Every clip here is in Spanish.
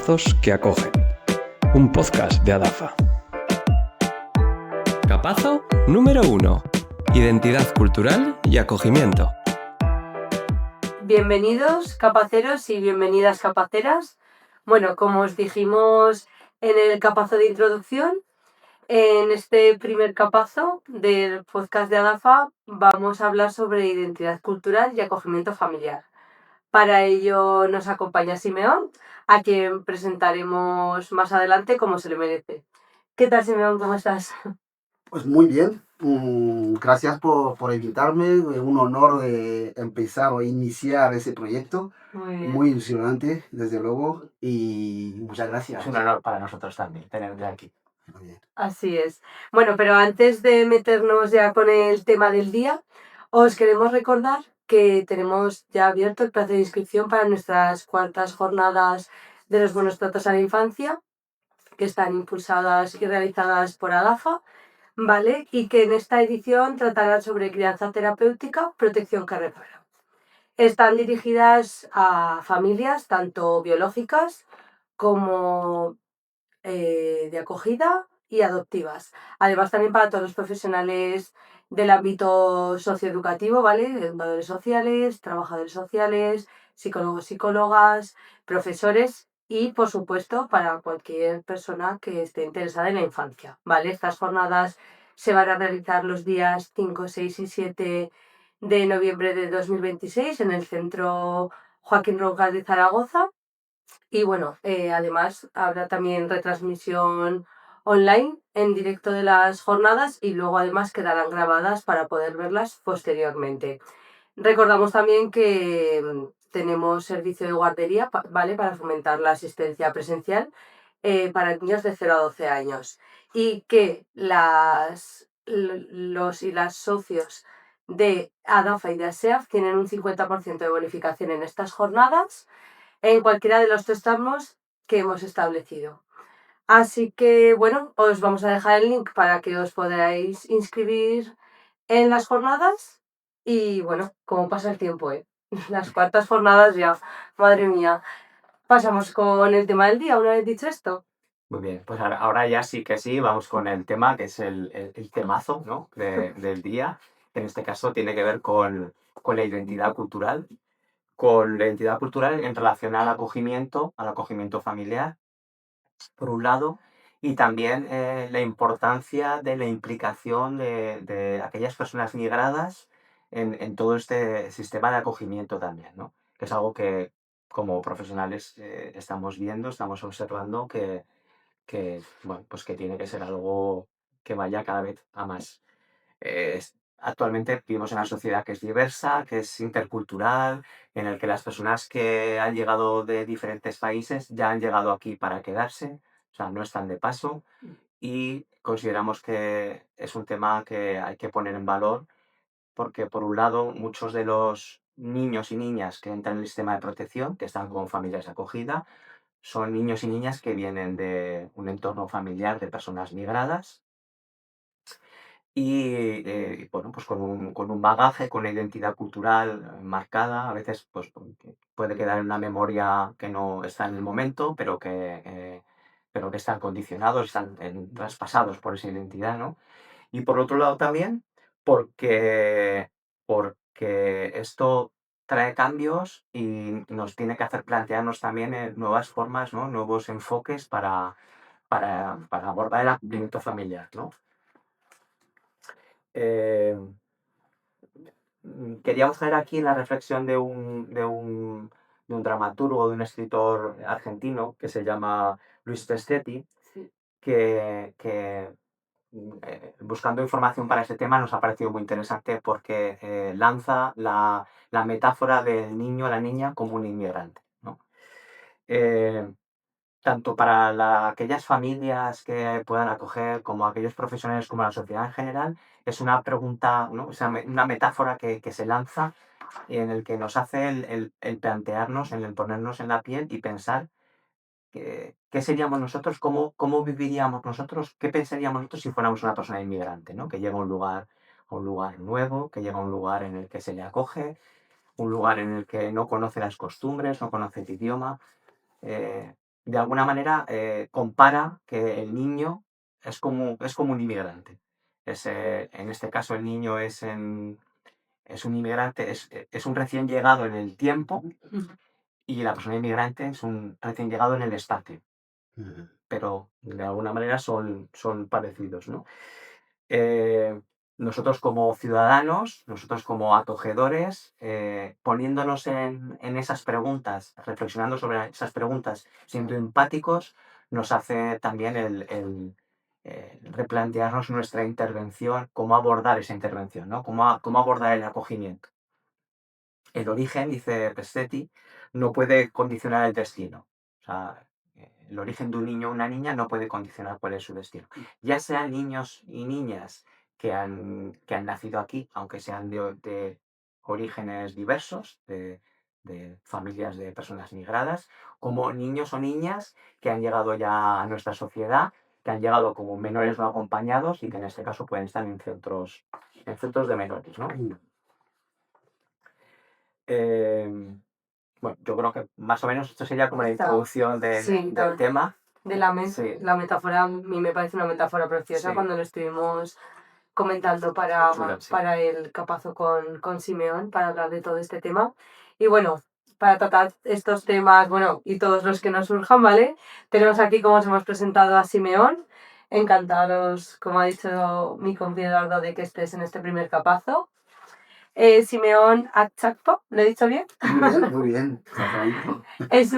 Capazos que acogen. Un podcast de Adafa. Capazo número 1. Identidad cultural y acogimiento. Bienvenidos capaceros y bienvenidas capaceras. Bueno, como os dijimos en el capazo de introducción, en este primer capazo del podcast de Adafa vamos a hablar sobre identidad cultural y acogimiento familiar. Para ello nos acompaña Simeón, a quien presentaremos más adelante como se le merece. ¿Qué tal, Simeón? ¿Cómo estás? Pues muy bien, gracias por invitarme, un honor de empezar o iniciar ese proyecto, Muy bien. muy ilusionante desde luego y muchas gracias. Es un honor para nosotros también tenerte aquí. Muy bien. Así es. Bueno, pero antes de meternos ya con el tema del día, os queremos recordar que tenemos ya abierto el plazo de inscripción para nuestras cuartas jornadas de los buenos tratos a la infancia, que están impulsadas y realizadas por Adafa, ¿vale? Y que en esta edición tratarán sobre crianza terapéutica, protección carretera. Están dirigidas a familias tanto biológicas como de acogida y adoptivas. Además, también para todos los profesionales del ámbito socioeducativo, ¿vale? Educadores sociales, trabajadores sociales, psicólogos, psicólogas, profesores y, por supuesto, para cualquier persona que esté interesada en la infancia, ¿vale? Estas jornadas se van a realizar los días 5, 6 y 7 de noviembre de 2026 en el Centro Joaquín Roncal de Zaragoza. Y bueno, además habrá también retransmisión online en directo de las jornadas y luego además quedarán grabadas para poder verlas posteriormente. Recordamos también que tenemos servicio de guardería, ¿vale? Para fomentar la asistencia presencial para niños de 0 a 12 años. Y que los y las socios de ADAFA y de ASEAF tienen un 50% de bonificación en estas jornadas en cualquiera de los tres tramos que hemos establecido. Así que, bueno, os vamos a dejar el link para que os podáis inscribir en las jornadas. Y bueno, como pasa el tiempo, las cuartas jornadas ya, madre mía. Pasamos con el tema del día, una vez dicho esto. Muy bien, pues ahora ya sí que sí, vamos con el tema que es el temazo, ¿no? del día. En este caso tiene que ver con la identidad cultural. Con la identidad cultural en relación al acogimiento familiar, por un lado, y también la importancia de la implicación de aquellas personas migradas en todo este sistema de acogimiento también, ¿no? Que es algo que como profesionales estamos viendo, estamos observando bueno, pues que tiene que ser algo que vaya cada vez a más. Actualmente vivimos en una sociedad que es diversa, que es intercultural, en el que las personas que han llegado de diferentes países ya han llegado aquí para quedarse, o sea, no están de paso, y consideramos que es un tema que hay que poner en valor porque, por un lado, muchos de los niños y niñas que entran en el sistema de protección, que están con familias de acogida, son niños y niñas que vienen de un entorno familiar de personas migradas y bueno, pues con un bagaje, con una identidad cultural marcada, a veces pues puede quedar en una memoria que no está en el momento, pero que están condicionados, están traspasados por esa identidad, ¿no? Y por otro lado también, porque esto trae cambios y nos tiene que hacer plantearnos también nuevas formas, ¿no? Nuevos enfoques para abordar el acogimiento familiar, ¿no? Eh, Queríamos traer aquí la reflexión de un dramaturgo, de un escritor argentino que se llama Luis Pescetti, Sí. que buscando información para este tema nos ha parecido muy interesante porque lanza la metáfora del niño o la niña como un inmigrante, ¿no? Eh, Tanto para aquellas familias que puedan acoger, como aquellos profesionales, como la sociedad en general, es una pregunta, ¿no? O sea, una metáfora que se lanza en el que nos hace el plantearnos, el ponernos en la piel y pensar qué seríamos nosotros, cómo viviríamos nosotros, qué pensaríamos nosotros si fuéramos una persona inmigrante, ¿no? Que llega a un lugar nuevo, que llega a un lugar en el que se le acoge, un lugar en el que no conoce las costumbres, no conoce el idioma. de alguna manera compara que el niño es como un inmigrante. En este caso el niño es un inmigrante, es un recién llegado en el tiempo y la persona inmigrante es un recién llegado en el espacio, Ujú. pero de alguna manera son parecidos, ¿no? Eh, Nosotros como ciudadanos, nosotros como acogedores, poniéndonos en esas preguntas, reflexionando sobre esas preguntas, siendo empáticos, nos hace también el replantearnos nuestra intervención, cómo abordar esa intervención, ¿no? Cómo abordar el acogimiento. El origen, dice Pescetti, no puede condicionar el destino. O sea, el origen de un niño o una niña no puede condicionar cuál es su destino. Ya sean niños y niñas que han nacido aquí, aunque sean de orígenes diversos, de familias de personas migradas, como niños o niñas que han llegado ya a nuestra sociedad, que han llegado como menores no acompañados y que en este caso pueden estar en centros de menores, ¿no? Em, bueno, yo creo que más o menos esto sería como la Está. introducción Sí, del tema. de Sí, la metáfora, a mí me parece una metáfora preciosa sí, cuando lo estuvimos comentando chulo, sí. para el capazo con Simeón, para hablar de todo este tema. Y bueno, para tratar estos temas, bueno, y todos los que nos surjan, ¿vale? Tenemos aquí, como os hemos presentado, a Simeón. Encantados, como ha dicho mi compañero Eduardo, de que estés en este primer capazo. Simeón Achakpo, ¿lo he dicho bien? Muy bien, exactamente. Es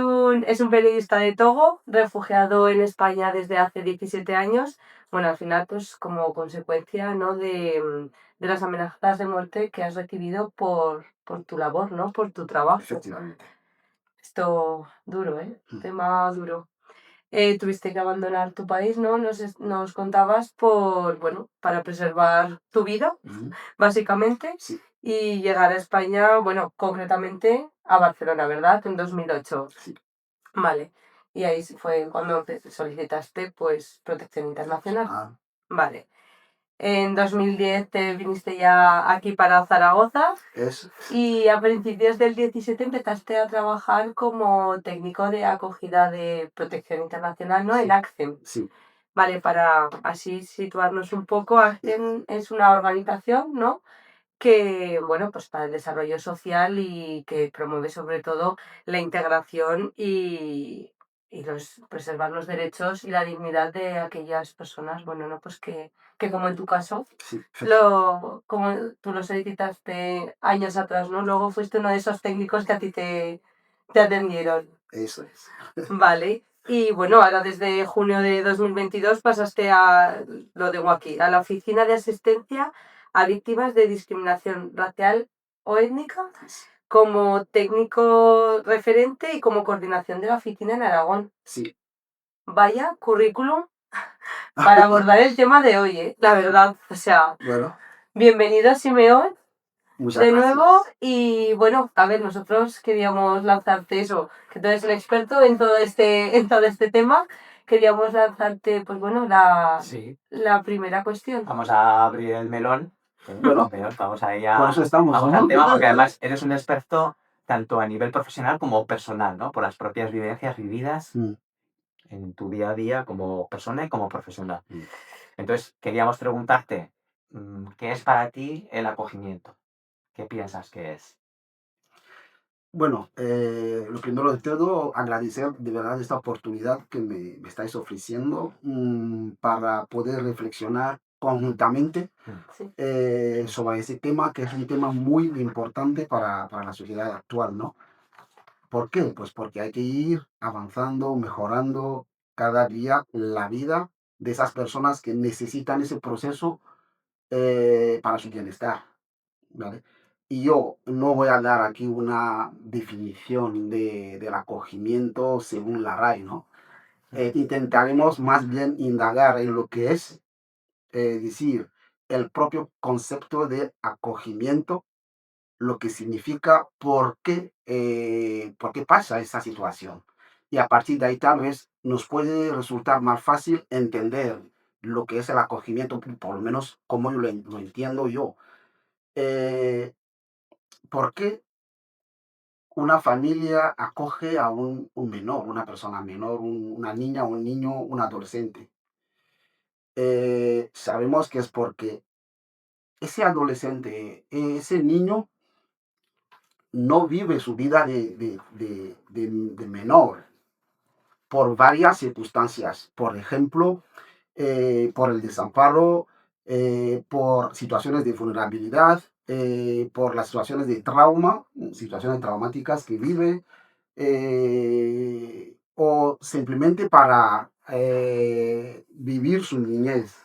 un periodista de Togo, refugiado en España desde hace 17 años. Bueno, al final, pues como consecuencia, ¿no? de las amenazas de muerte que has recibido por tu labor, ¿no? Por tu trabajo. Efectivamente. Esto duro, ¿eh? Mm. Tema duro. Tuviste que abandonar tu país, ¿no? Nos contabas bueno, para preservar tu vida, Ujú. básicamente, Sí, y llegar a España, bueno, concretamente a Barcelona, ¿verdad? En 2008. sí. Vale. Y ahí fue cuando solicitaste, pues, protección internacional. Ah, Vale. En 2010 te viniste ya aquí para Zaragoza es, y a principios del 17 empezaste a trabajar como técnico de acogida de protección internacional, ¿no? sí, En ACCEM. sí. Vale, para así situarnos un poco, ACCEM es una organización, ¿no? Que, bueno, pues para el desarrollo social y que promueve sobre todo la integración y preservar los derechos y la dignidad de aquellas personas, bueno, ¿no? Pues que como en tu caso, Sí, como tú lo solicitaste años atrás, ¿no? Luego fuiste uno de esos técnicos que a ti te atendieron. eso es. Vale. Y bueno, ahora desde junio de 2022 pasaste lo tengo aquí, a la Oficina de Asistencia a Víctimas de Discriminación Racial o Étnica como técnico referente y como coordinación de la oficina en Aragón. Sí. Vaya currículum para abordar el tema de hoy, ¿eh? La verdad. O sea, Bueno, bienvenido, Simeón, muchas de gracias. nuevo. Y bueno, a ver, nosotros queríamos lanzarte eso, que tú eres un experto en todo este tema. Queríamos lanzarte, pues bueno, Sí. la primera cuestión. Vamos a abrir el melón. Bueno, Vamos ahí por eso estamos, vamos ¿no? al tema, porque además eres un experto tanto a nivel profesional como personal, ¿no? Por las propias vivencias vividas Mm, en tu día a día como persona y como profesional. mm. Entonces, queríamos preguntarte, ¿qué es para ti el acogimiento? ¿Qué piensas que es? Bueno, lo primero de todo, agradecer de verdad esta oportunidad que me estáis ofreciendo para poder reflexionar conjuntamente Sí. sobre ese tema, que es un tema muy importante para la sociedad actual, ¿no? ¿Por qué? Pues porque hay que ir avanzando, mejorando cada día la vida de esas personas que necesitan ese proceso para su bienestar, ¿vale? Y yo no voy a dar aquí una definición del acogimiento según la RAE, ¿no? Intentaremos más bien indagar en lo que es decir el propio concepto de acogimiento, lo que significa por qué pasa esa situación. Y a partir de ahí tal vez nos puede resultar más fácil entender lo que es el acogimiento, por lo menos como lo entiendo yo. Eh, ¿Por qué una familia acoge a un menor, una persona menor, una niña, un niño, un adolescente. Sabemos que es porque ese adolescente, ese niño no vive su vida de menor por varias circunstancias. Por ejemplo, por el desamparo, por situaciones de vulnerabilidad, por las situaciones de trauma, situaciones traumáticas que vive, o simplemente para vivir su niñez.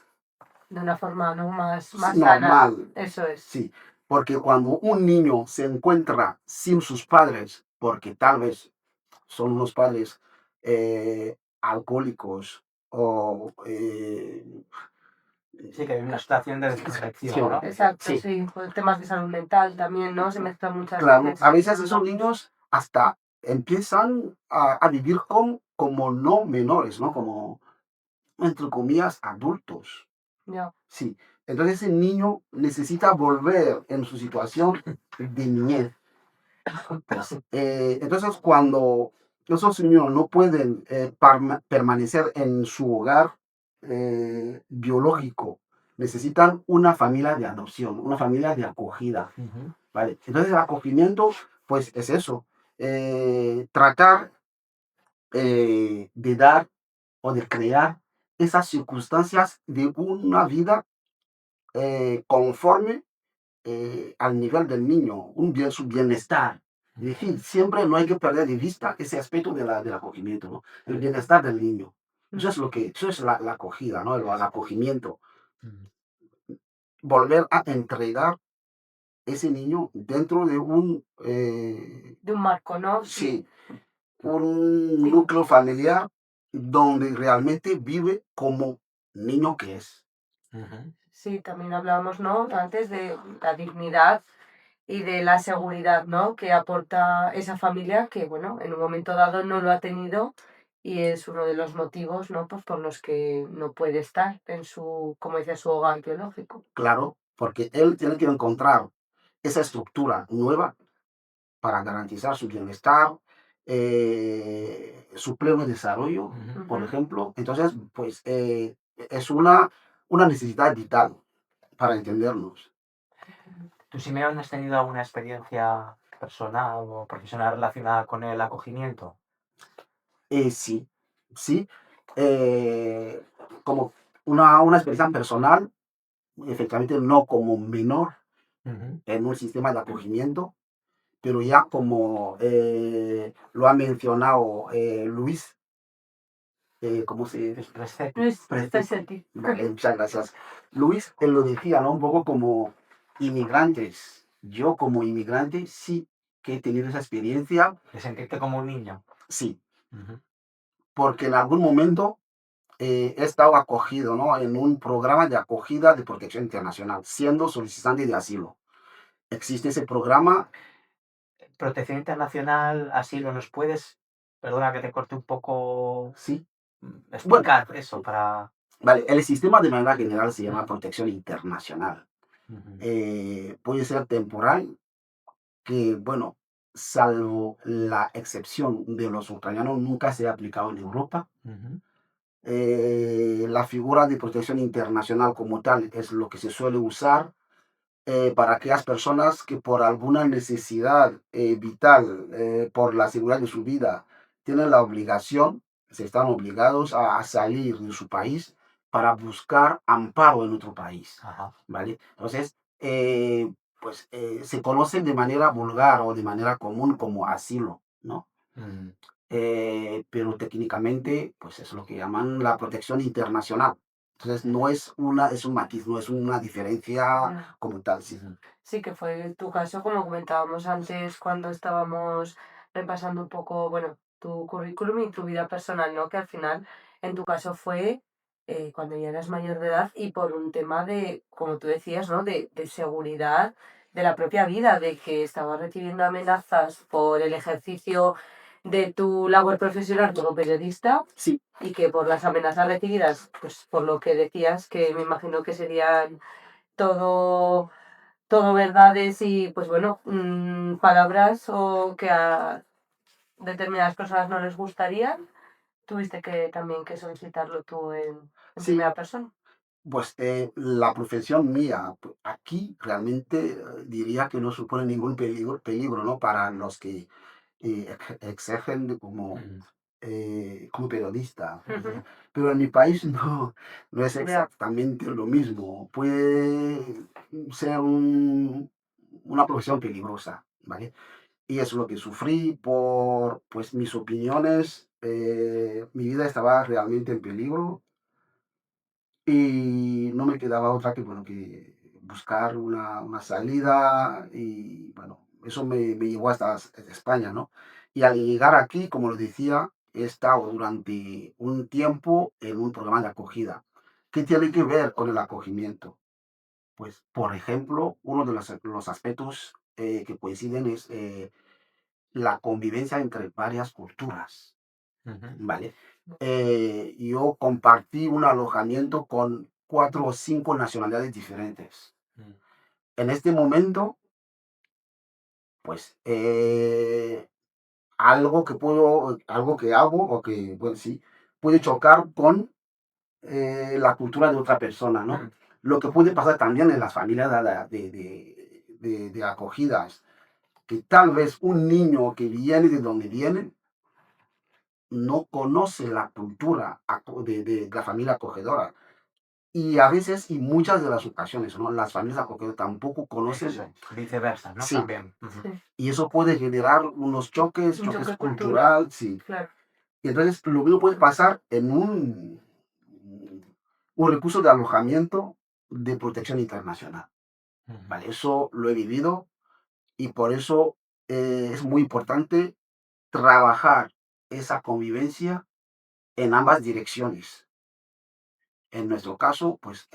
De una forma ¿no? más Sí, sana. normal, Eso es. sí, porque cuando un niño se encuentra sin sus padres, porque tal vez son unos padres alcohólicos o Sí, que hay una situación de desprotección, ¿no? Exacto, sí, sí. Pues temas de salud mental también, ¿no? Se mezclan muchas claro, veces. a veces esos niños hasta empiezan a vivir como no menores, ¿no? Como, entre comillas, adultos. Ya. Sí, entonces el niño necesita volver en su situación de niñez. Pues, entonces, cuando esos niños no pueden permanecer en su hogar biológico, necesitan una familia de adopción, una familia de acogida. Ujú. ¿Vale? Entonces, el acogimiento, pues es eso, tratar de dar o de crear esas circunstancias de una vida conforme al nivel del niño, su bienestar. Es decir, siempre no hay que perder de vista ese aspecto del acogimiento, ¿no? El bienestar del niño. Eso es la acogida, ¿no? El acogimiento. Ujú. Volver a entregar ese niño dentro de De un marco, ¿no? sí, un núcleo familiar donde realmente vive como niño que es. Ujú. Sí, también hablábamos, ¿no? Antes de la dignidad y de la seguridad, ¿no? Que aporta esa familia que, bueno, en un momento dado no lo ha tenido y es uno de los motivos, ¿no? Pues por los que no puede estar en su, como decía, su hogar biológico. Claro, porque él tiene que encontrar esa estructura nueva para garantizar su bienestar, su pleno desarrollo, por Ujú. ejemplo. Entonces, pues es una necesidad vital para entendernos. ¿Tú, Simeón, has tenido alguna experiencia personal o profesional relacionada con el acogimiento? Sí, sí. eh, Como una experiencia personal, efectivamente no como menor Ujú. en un sistema de acogimiento, pero ya como lo ha mencionado Luis, ¿cómo se dice? Recepi. Luis Presente. Pesetti. Vale, muchas gracias. Luis, él lo decía, ¿no? Un poco como inmigrantes. Yo como inmigrante sí que he tenido esa experiencia, De sentirte como un niño. sí, Ujú. porque en algún momento he estado acogido, ¿no? En un programa de acogida de protección internacional, siendo solicitante de asilo. Existe ese programa, Protección internacional, asilo, ¿nos puedes, perdona que te corte un poco, sí. Bueno, explicar eso para... vale, el sistema de manera general se llama protección internacional. Ujú. Puede ser temporal, que, bueno, salvo la excepción de los ucranianos, nunca se ha aplicado en Europa. Ujú. La figura de protección internacional como tal es lo que se suele usar para aquellas personas que por alguna necesidad vital, por la seguridad de su vida, tienen la obligación, se están obligados a salir de su país para buscar amparo en otro país, Ajá. ¿vale? Entonces, pues se conocen de manera vulgar o de manera común como asilo, ¿no? Mm. Pero técnicamente, pues es lo que llaman la protección internacional. Entonces, no es es un matiz, no es una diferencia Ya. como tal, sí. Ujú. Sí, que fue tu caso, como comentábamos antes cuando estábamos repasando un poco, bueno, tu currículum y tu vida personal, ¿no? Que al final, en tu caso fue cuando ya eras mayor de edad y por un tema de, como tú decías, ¿no? De seguridad de la propia vida, de que estabas recibiendo amenazas por el ejercicio de tu labor profesional como periodista Sí, y que por las amenazas recibidas, pues por lo que decías, que me imagino que serían todo todo verdades y, pues bueno, palabras o que a determinadas personas no les gustarían, tuviste que también que solicitarlo tú en Sí, primera persona. pues la profesión mía aquí realmente diría que no supone ningún peligro, ¿no? Para los que ejercen Ujú. como periodista. Ujú. Pero en mi país no es Ya, exactamente lo mismo. Puede ser una profesión peligrosa, ¿vale? Y es lo que sufrí por, pues, mis opiniones. Mi vida estaba realmente en peligro y no me quedaba otra que, bueno, que buscar una salida y, bueno, eso me llevó hasta España, ¿no? Y al llegar aquí, como les decía, he estado durante un tiempo en un programa de acogida. ¿Qué tiene que ver con el acogimiento? Pues, por ejemplo, uno de los aspectos que coinciden es la convivencia entre varias culturas. Ujú. Vale. Yo compartí un alojamiento con 4 o 5 nacionalidades diferentes. Mm. En este momento, pues, algo que hago o que, pues sí, puede chocar con la cultura de otra persona, ¿no? Mm. Lo que puede pasar también en las familias de acogidas, que tal vez un niño que viene de donde viene no conoce la cultura de la familia acogedora. Y a veces, y muchas de las ocasiones, ¿no? Las familias acogedoras tampoco conocen. Eso es. Viceversa, ¿no? Sí, También. Ujú. sí, y eso puede generar unos choques, un choques choque cultural, cultural, sí. claro. Y entonces lo mismo puede pasar en un recurso de alojamiento de protección internacional, Ujú. ¿vale? Eso lo he vivido y por eso es muy importante trabajar esa convivencia en ambas direcciones. En nuestro caso, pues,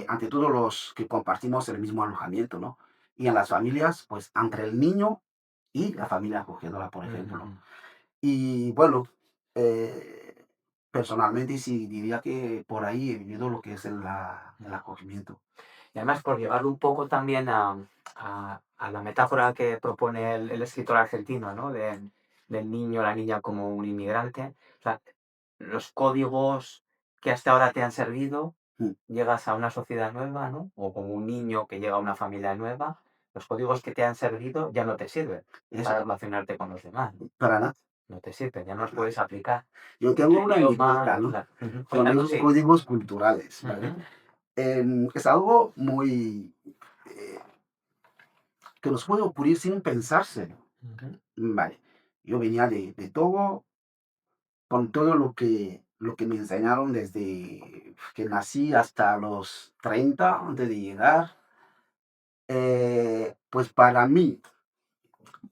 ante todo los que compartimos el mismo alojamiento, ¿no? Y en las familias, pues, entre el niño y la familia acogedora, por ejemplo. Ujú. Y bueno, eh, personalmente sí diría que por ahí he vivido lo que es el acogimiento. Y además, por llevarlo un poco también a la metáfora que propone el escritor argentino, ¿no? Del niño o la niña como un inmigrante. O sea, los códigos que hasta ahora te han servido, Mm, llegas a una sociedad nueva, ¿no? O como un niño que llega a una familia nueva, los códigos que te han servido ya no te sirven eso, para relacionarte con los demás. para nada. No te sirven, ya no los puedes aplicar. Yo En tu tengo una idioma, anécdota, ¿no? claro. Ujú. Con Cuéntanos, esos sí. códigos culturales, ¿vale? Ujú. Es algo muy eh, que nos puede ocurrir sin pensárselo. Ujú. Vale. Yo venía de Togo con todo lo que me enseñaron desde que nací hasta los 30 antes de llegar. Pues para mí,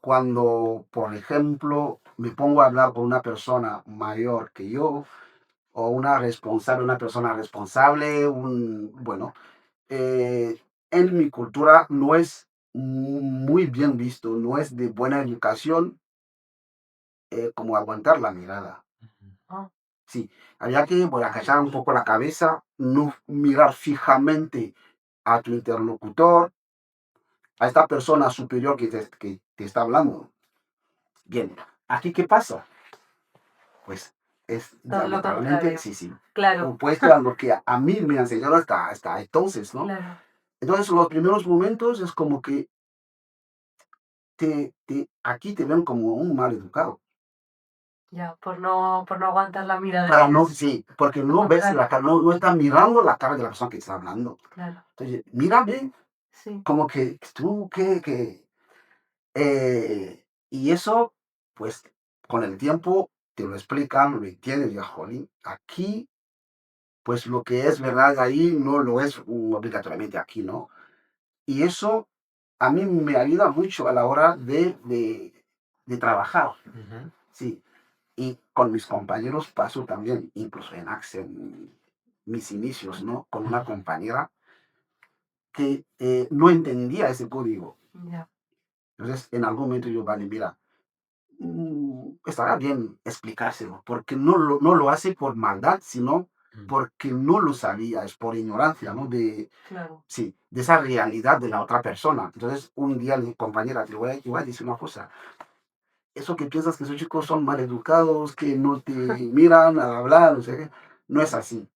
cuando, por ejemplo, me pongo a hablar con una persona mayor que yo, o una persona responsable, bueno, en mi cultura no es muy bien visto, no es de buena educación como aguantar la mirada. Ah, Sí, había que, bueno, agachar un poco la cabeza, no mirar fijamente a tu interlocutor, a esta persona superior que te está hablando. Bien, ¿aquí qué pasa? Pues es todo lo diametralmente, contrario. sí, sí, Claro, opuesto a lo que a mí me enseñaron hasta entonces, ¿no? claro. Entonces, los primeros momentos es como que aquí te ven como un mal educado. Ya, por no aguantar la mirada. Para no, sí, porque Lo no ves contrario. la cara, no estás mirando la cara de la persona que está hablando. Claro, Entonces, mírame, sí, como que tú, y eso, pues, con el tiempo te lo explican, lo entiendes, y dices, jolín, aquí, pues lo que es verdad ahí no lo es obligatoriamente aquí, ¿no? Y eso a mí me ayuda mucho a la hora de trabajar, Ujú. sí. Y con mis compañeros paso también, incluso en Accent, mis inicios, ¿no? Con una Ujú. compañera que no entendía ese código. ya, Entonces, en algún momento yo, vale, mira, estará bien explicárselo, porque no lo hace por maldad, sino porque no lo sabía, es por ignorancia, ¿no? Claro. Sí, de esa realidad de la otra persona. Entonces, un día mi compañera, te voy a decir una cosa, eso que piensas que esos chicos son mal educados, que no te miran al hablar, no sé qué, no es así.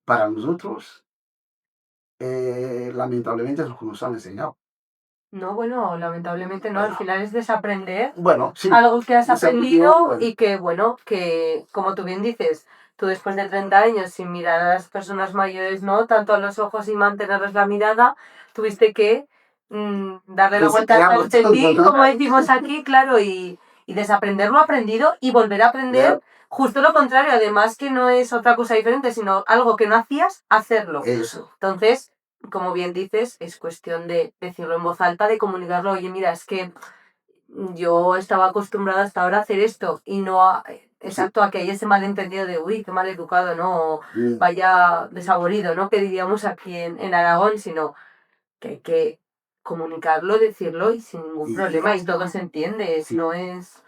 Para nosotros, lamentablemente es lo que nos han enseñado. No, bueno, lamentablemente no, al Bueno, final es desaprender bueno, sí, algo que has ese aprendido motivo, pues, y que, bueno, que como tú bien dices, tú después de 30 años sin mirar a las personas mayores, ¿no? Tanto a los ojos y mantenerles la mirada, tuviste que darle la vuelta al resetearlo todo, calcetín, ¿no? como decimos aquí, claro, y desaprender lo aprendido y volver a aprender Ver justo lo contrario, además que no es otra cosa diferente, sino algo que no hacías, hacerlo. eso. Entonces, como bien dices, es cuestión de decirlo en voz alta, de comunicarlo, oye, mira, es que yo estaba acostumbrada hasta ahora a hacer esto y no Sí, exacto, a que haya ese malentendido de, uy, qué mal educado, ¿no? O mm, vaya desaborido, ¿no? Que diríamos aquí en Aragón, sino que hay que comunicarlo, decirlo y sin ningún y problema y todo se entiende, sí, no es...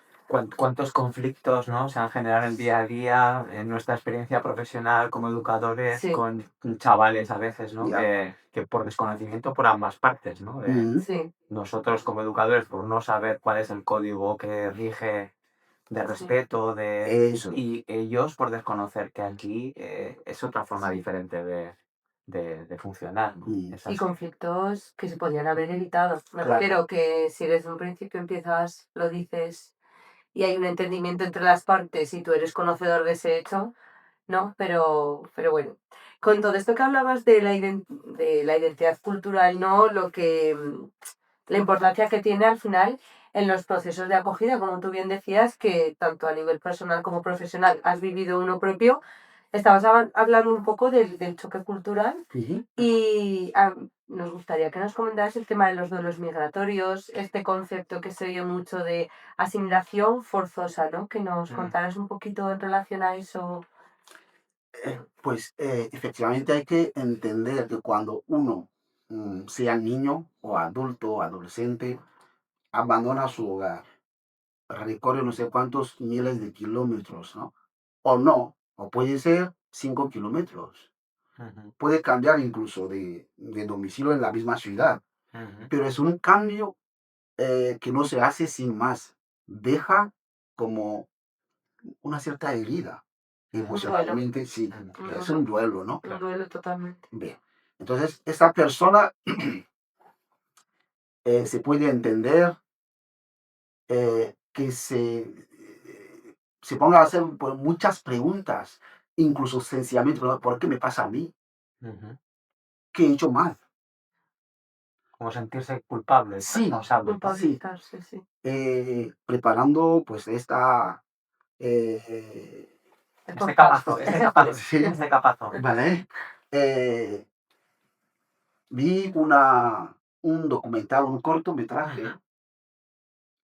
¿Cuántos conflictos, ¿no? se han generado en el día a día, en nuestra experiencia profesional como educadores, Sí, con chavales a veces, ¿no? ya. Que por desconocimiento por ambas partes, ¿no? sí, Nosotros como educadores por no saber cuál es el código que rige de sí, respeto, Eso. y ellos por desconocer que aquí es otra forma sí. diferente de funcionar, ¿no? Mm, Es Y así. conflictos que se podrían haber evitado. Me claro. refiero que si desde un principio empiezas, lo dices y hay un entendimiento entre las partes y tú eres conocedor de ese hecho, ¿no? Pero bueno, con todo esto que hablabas de de la identidad cultural, ¿no? Lo que, la importancia que tiene al final en los procesos de acogida, como tú bien decías, que tanto a nivel personal como profesional has vivido uno propio, estabas hablando un poco del choque cultural Ujú. y nos gustaría que nos comentaras el tema de los duelos migratorios, este concepto que se oye mucho de asimilación forzosa, ¿no? Que nos Mm, contaras un poquito en relación a eso. Pues efectivamente hay que entender que cuando uno, sea niño o adulto o adolescente, abandona su hogar, recorre no sé cuántos miles de kilómetros, ¿no? O no, o puede ser 5 kilómetros. ujú, Puede cambiar incluso de domicilio en la misma ciudad, ujú, pero es un cambio que no se hace sin más. Deja como una cierta herida. Un duelo, Emocionalmente, sí, mm, un es duelo, un duelo, ¿no? un claro. duelo totalmente. Bien. Entonces, esta persona se puede entender que se ponga a hacer pues, muchas preguntas, incluso sencillamente, ¿no? ¿Por qué me pasa a mí? Ujú. ¿Qué he hecho mal? Como sentirse culpable, Sí, responsable, ¿no? sí, Culpabilizarse, sí. preparando pues esta... eh, El Este podcast. capazo, este capazo, sí, este capazo. ¿vale? Eh, vi un documental, un cortometraje, Ujú,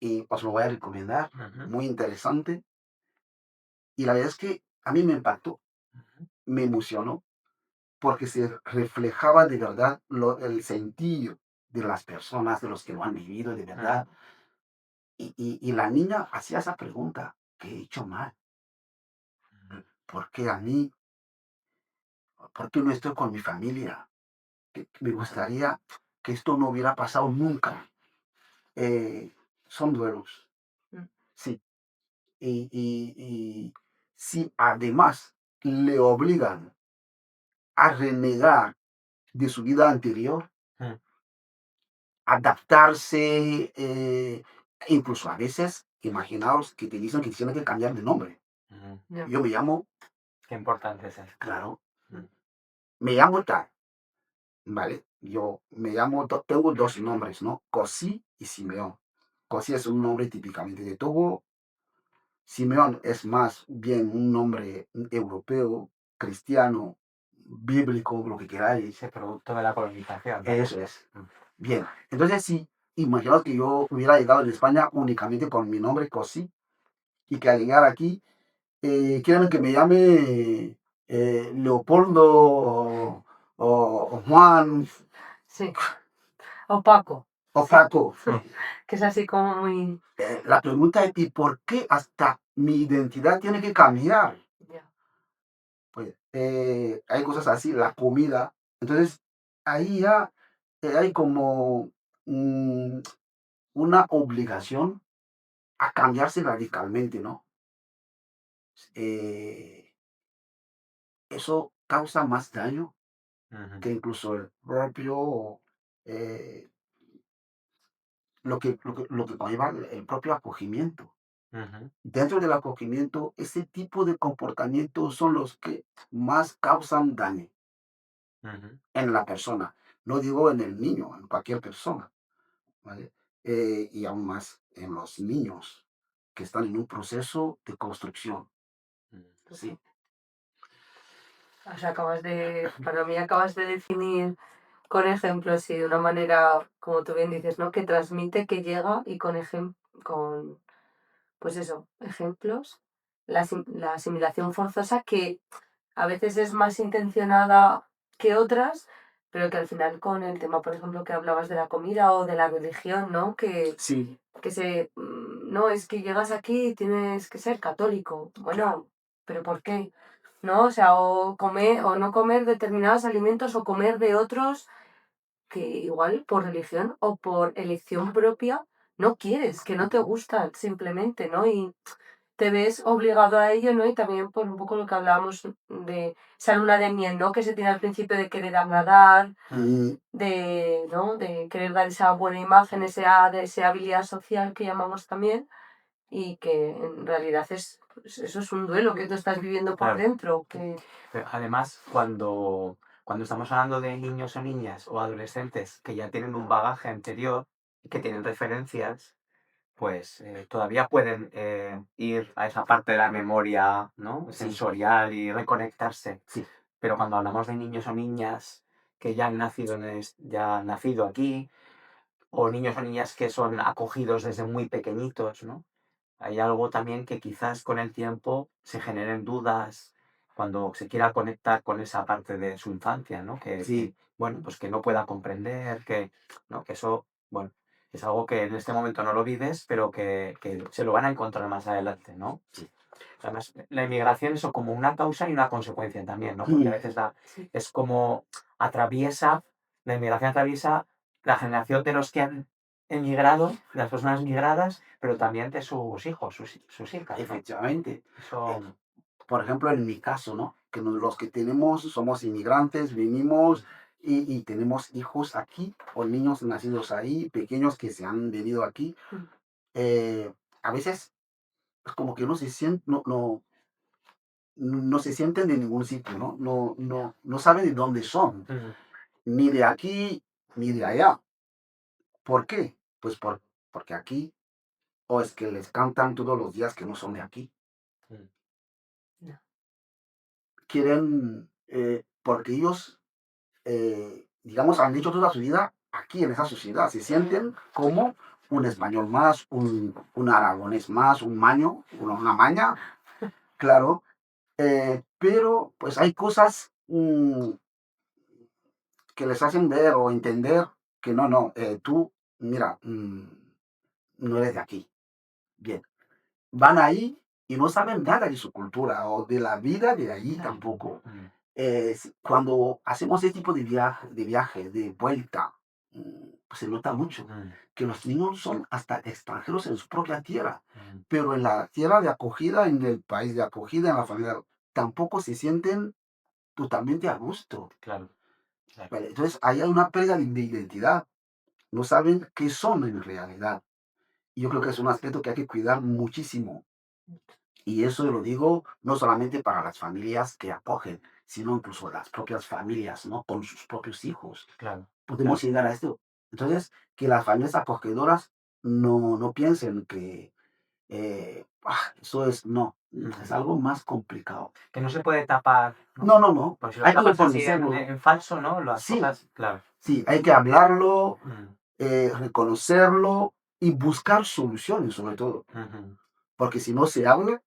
y os lo voy a recomendar, ujú, muy interesante, y la verdad es que a mí me impactó, ujú, me emocionó, porque se reflejaba de verdad el sentido de las personas, de los que lo han vivido de ujú, verdad, y la niña hacía esa pregunta, ¿qué he hecho mal? ¿Por qué a mí? ¿Por qué no estoy con mi familia? Que me ujú, gustaría que esto no hubiera pasado nunca. Son duelos, Mm, sí. Y si además le obligan a renegar de su vida anterior, ujú, adaptarse, incluso a veces, imaginaos que te dicen que tienen que cambiar de nombre. ujú. ya. Yo me llamo, Qué importante es eso. claro, Mm, me llamo tal, ¿vale? Yo me llamo, tengo dos nombres, ¿no? Cosí y Simeón. Cosí es un nombre típicamente de Togo. Simeón es más bien un nombre europeo, cristiano, bíblico, lo que queráis. ese producto de la colonización, ¿no? Eso es. Mm, Bien, entonces sí, imaginaos que yo hubiera llegado en España únicamente con mi nombre Cosí y que al llegar aquí quieren que me llame Leopoldo o Juan Sí. Opaco, o Paco. mm, que es así como muy... La pregunta es, ¿y por qué hasta mi identidad tiene que cambiar? Ya. Pues hay cosas así, la comida. Entonces, ahí ya hay como mm, una obligación a cambiarse radicalmente, ¿no? Eh, Eso causa más daño Ujú, que incluso el propio, eh, lo que conlleva el propio acogimiento. ujú, Dentro del acogimiento, ese tipo de comportamientos son los que más causan daño ujú. en la persona. No digo en el niño, en cualquier persona, ¿vale? Y aún más en los niños que están en un proceso de construcción, Mm. ¿sí? O sea, para mí acabas de definir con ejemplos y de una manera, como tú bien dices, ¿no? Que transmite, que llega y con pues eso, ejemplos, la asimilación forzosa que a veces es más intencionada que otras, pero que al final con el tema, por ejemplo, que hablabas de la comida o de la religión, ¿no? Sí, No, es que llegas aquí y tienes que ser católico. claro. Bueno, ¿pero por qué? ¿No? O sea, o comer o no comer determinados alimentos o comer de otros que igual por religión o por elección propia no quieres, que no te gustan simplemente, ¿no? Y te ves obligado a ello, ¿no? Y también por un poco lo que hablábamos de esa luna de miel, ¿no? Que se tiene al principio de querer agradar, Mm. ¿no? De querer dar esa buena imagen, esa deseabilidad social que llamamos también, y que en realidad pues, eso es un duelo que tú estás viviendo por Claro. dentro, que Pero además, cuando estamos hablando de niños o niñas o adolescentes que ya tienen un bagaje anterior y que tienen referencias, pues todavía pueden ir a esa parte de la memoria, ¿no? Sí, Sensorial y reconectarse. sí. Pero cuando hablamos de niños o niñas que ya han nacido, ya han nacido aquí, o niños o niñas que son acogidos desde muy pequeñitos, ¿no? Hay algo también que quizás con el tiempo se generen dudas cuando se quiera conectar con esa parte de su infancia, ¿no? Sí, Bueno, pues que no pueda comprender, ¿no? Que eso, bueno, es algo que en este momento no lo vives, pero que se lo van a encontrar más adelante, ¿no? sí. Además, la inmigración es como una causa y una consecuencia también, ¿no? Porque a veces sí, es como atraviesa, la inmigración atraviesa la generación de los que han emigrado, de las personas migradas, pero también de sus hijos, sus hijas, ¿no? Efectivamente. Eso. Por ejemplo, en mi caso, ¿no? Que los que tenemos, somos inmigrantes, venimos y tenemos hijos aquí o niños nacidos ahí, pequeños que se han venido aquí. eh, a veces es como que no se sienten de ningún sitio, ¿no? No saben de dónde son, Mm, ni de aquí ni de allá. ¿Por qué? Pues porque aquí, o es que les cantan todos los días que no son de aquí. mm, no, Quieren, porque ellos digamos, han hecho toda su vida aquí en esa sociedad. Se sienten como un español más, un aragonés más, un maño, una maña, claro. Pero pues hay cosas que les hacen ver o entender que no, tú, mira, no eres de aquí. Bien, van ahí y no saben nada de su cultura o de la vida de allí tampoco. mm, Cuando hacemos ese tipo de viaje, de vuelta, pues se nota mucho mm, que los niños son hasta extranjeros en su propia tierra, mm, pero en la tierra de acogida, en el país de acogida, en la familia, tampoco se sienten totalmente a gusto. claro, claro. ¿Vale? Entonces, ahí hay una pérdida de identidad. No saben qué son en realidad. Y yo creo que es un aspecto que hay que cuidar muchísimo. Y eso lo digo no solamente para las familias que acogen, sino incluso las propias familias, ¿no? Con sus propios hijos. Claro, Podemos llegar a esto. Entonces, que las familias acogedoras no piensen que eso es, no, es ujú. algo más complicado. Que no se puede tapar, ¿no? No, Pues si lo hay que tapas así en, reconocerlo. en falso, ¿no? Las Sí, cosas, claro. sí, hay que hablarlo, Mm, reconocerlo y buscar soluciones sobre todo. ujú, Porque si no se habla,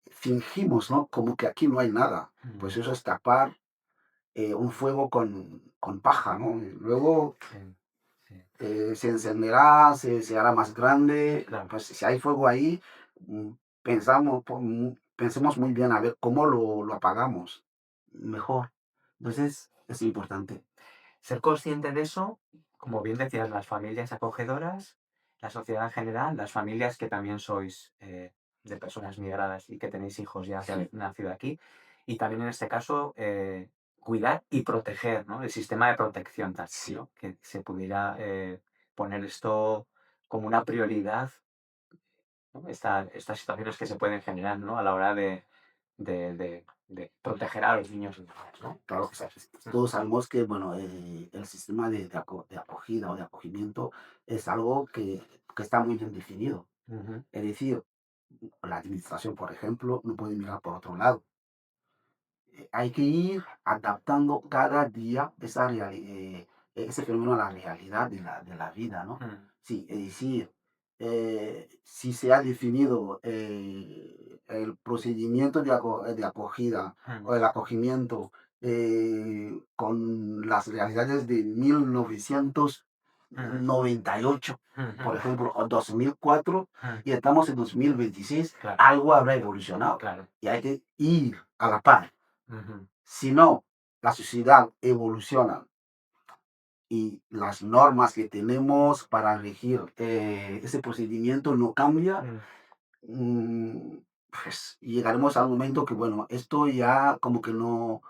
fingimos, ¿no? Como que aquí no hay nada. Pues mm, eso es tapar un fuego con paja, ¿no? Y luego sí, sí, se encenderá, se hará más grande. claro. Pues si hay fuego ahí, pensemos muy bien a ver cómo lo apagamos. mejor. Entonces, es importante. Ser consciente de eso, como bien decías, las familias acogedoras, la sociedad en general, las familias que también sois de personas migradas y que tenéis hijos ya que habéis nacido aquí, y también en este caso cuidar y proteger, ¿no? El sistema de protección también, Sí. ¿no? Que se pudiera poner esto como una prioridad, ¿no? Estas situaciones que se pueden generar, ¿no? A la hora de proteger a los niños y niñas, ¿no? Claro, todos sabemos que, bueno, el sistema de acogida o de acogimiento es algo que está muy bien definido. Ujú, Es decir, la administración, por ejemplo, no puede mirar por otro lado. Hay que ir adaptando cada día ese fenómeno a la realidad de la vida, ¿no? mm, Sí, es decir, si se ha definido el procedimiento de acogida mm, o el acogimiento con las realidades de mil novecientos mm, noventa y ocho por mm, ejemplo, o 2004 mm. y estamos en 2026, Claro, algo habrá evolucionado claro. y hay que ir a la par. Ujú, Si no, la sociedad evoluciona y las normas que tenemos para regir ese procedimiento no cambia, mm, mm, pues llegaremos al momento que, bueno, esto ya como que no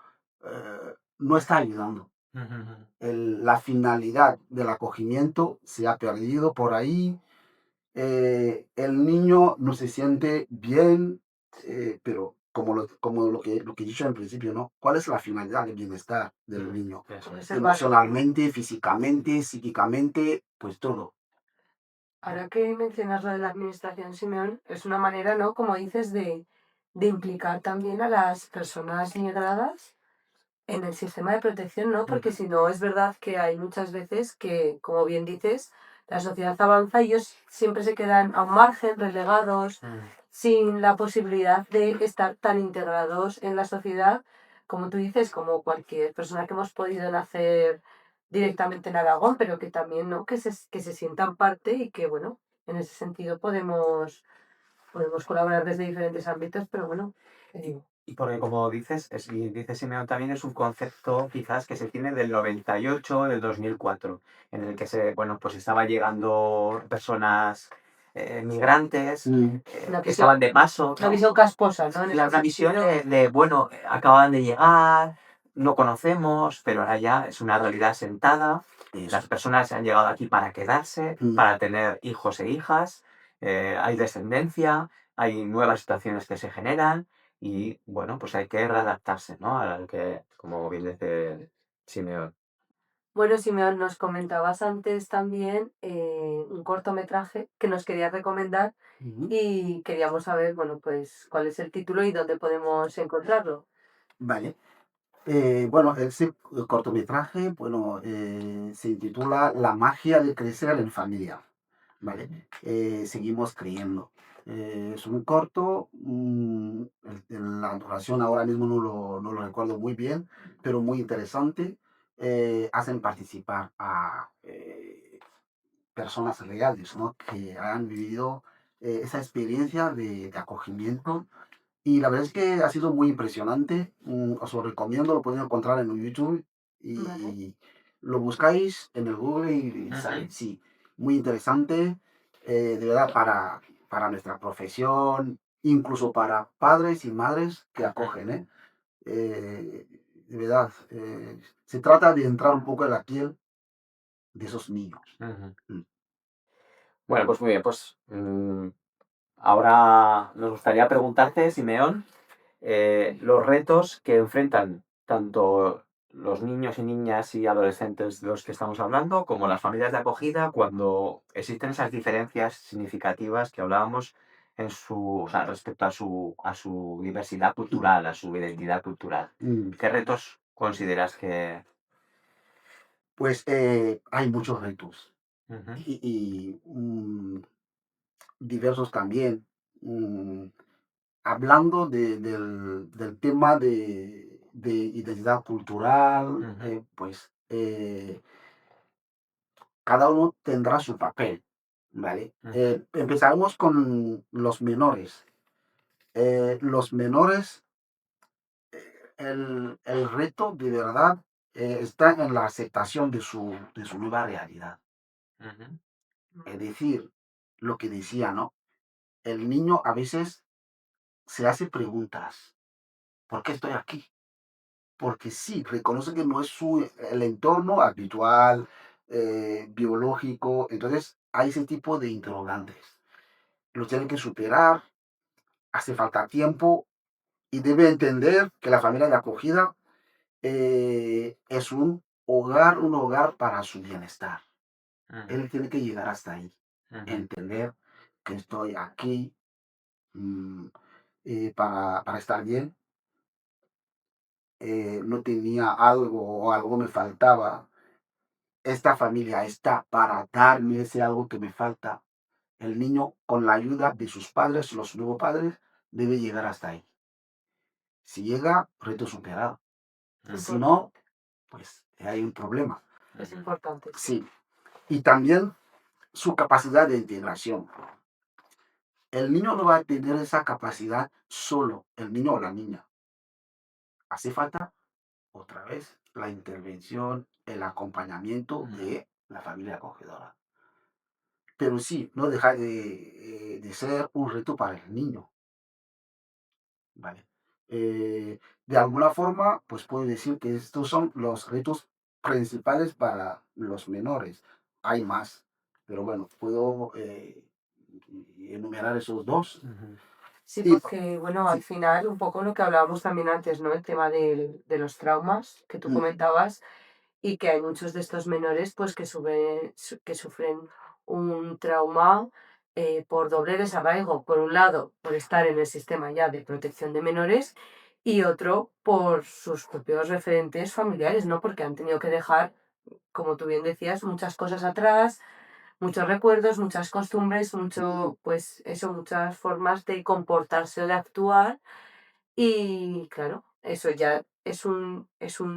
está ayudando. ujú, ujú. La finalidad del acogimiento se ha perdido por ahí. El niño no se siente bien, pero como lo que he dicho al principio, ¿no? ¿Cuál es la finalidad del bienestar del niño? Eso Puede es. ser básico, ¿no? Emocionalmente, físicamente, psíquicamente, pues todo. Ahora que mencionas lo de la administración, Simeón, es una manera, ¿no? Como dices, de implicar también a las personas migradas en el sistema de protección, ¿no? Porque Ujú, si no, es verdad que hay muchas veces que, como bien dices, la sociedad avanza y ellos siempre se quedan a un margen, relegados, mm, sin la posibilidad de estar tan integrados en la sociedad, como tú dices, como cualquier persona que hemos podido nacer directamente en Aragón, pero que también, ¿no? Que se sientan parte y que, bueno, en ese sentido podemos colaborar desde diferentes ámbitos, pero bueno, ¿qué digo? Y porque como dices, y dice Simeón también es un concepto quizás que se tiene del 98, del 2004, en el que bueno, pues estaban llegando personas migrantes, Mm, Una que visión, estaban de paso, una ¿no? visión casposa, ¿no? En ese Una visión sentido. bueno, acaban de llegar, no conocemos, pero ahora ya es una realidad sentada. eso. Las personas han llegado aquí para quedarse, Mm. para tener hijos e hijas, hay descendencia, hay nuevas situaciones que se generan y, bueno, pues hay que readaptarse, ¿no? A lo que, como bien dice Simeón. Bueno, Simeón, nos comentabas antes también un cortometraje que nos querías recomendar Ujú. y queríamos saber, bueno, pues cuál es el título y dónde podemos encontrarlo. Vale. Bueno, ese cortometraje, bueno, se intitula La magia de crecer en familia. ¿Vale? Seguimos creyendo. Es un corto, la duración ahora mismo no lo recuerdo muy bien, pero muy interesante. Hacen participar a personas reales, ¿no? Que han vivido esa experiencia de acogimiento y la verdad es que ha sido muy impresionante. Os lo recomiendo, lo podéis encontrar en YouTube Vale. y lo buscáis en el Google y sale. Ujú. Sí, muy interesante, de verdad, para nuestra profesión, incluso para padres y madres que acogen, ¿eh? De verdad, se trata de entrar un poco en la piel de esos niños. Ujú. Mm. Bueno, pues muy bien, pues ahora nos gustaría preguntarte, Simeón, los retos que enfrentan tanto los niños y niñas y adolescentes de los que estamos hablando, como las familias de acogida, cuando existen esas diferencias significativas que hablábamos o sea, respecto a su diversidad cultural, a su identidad cultural. Mm. ¿Qué retos consideras que... Pues hay muchos retos Ujú, y diversos también. Hablando del tema de identidad cultural, ujú, pues cada uno tendrá su papel, ¿vale? ujú, Empezaremos con los menores. Los menores el reto de verdad está en la aceptación de su nueva realidad. Ujú. Es decir, lo que decía, ¿no? El niño a veces se hace preguntas. ¿Por qué estoy aquí? Porque sí, reconoce que no es el entorno habitual, biológico. Entonces, hay ese tipo de interrogantes. Lo tiene que superar, hace falta tiempo y debe entender que la familia de acogida es un hogar para su bienestar. Ujú. Él tiene que llegar hasta ahí, Ujú. entender que estoy aquí mm, para estar bien. No tenía algo o algo me faltaba. Esta familia está para darme ese algo que me falta. El niño, con la ayuda de sus padres, los nuevos padres, debe llegar hasta ahí. Si llega, reto superado. Si Ujú. no, pues hay un problema. Es Ujú. importante, sí. Sí. Y también su capacidad de integración. El niño no va a tener esa capacidad solo, el niño o la niña. Hace falta, otra vez, la intervención, el acompañamiento Ujú. de la familia acogedora. Pero sí, no deja de ser un reto para el niño, ¿vale? De alguna forma, pues puedo decir que estos son los retos principales para los menores. Hay más, pero bueno, puedo enumerar esos dos. Ujú. Sí, Y porque, bueno, al sí, final, un poco lo que hablábamos también antes, ¿no? El tema de los traumas que tú mm, comentabas y que hay muchos de estos menores, pues, que sufren un trauma por doble desarraigo. Por un lado, por estar en el sistema ya de protección de menores y otro, por sus propios referentes familiares, ¿no? Porque han tenido que dejar, como tú bien decías, muchas cosas atrás, muchos recuerdos, muchas costumbres, mucho, pues eso, muchas formas de comportarse o de actuar. Y claro, eso ya es un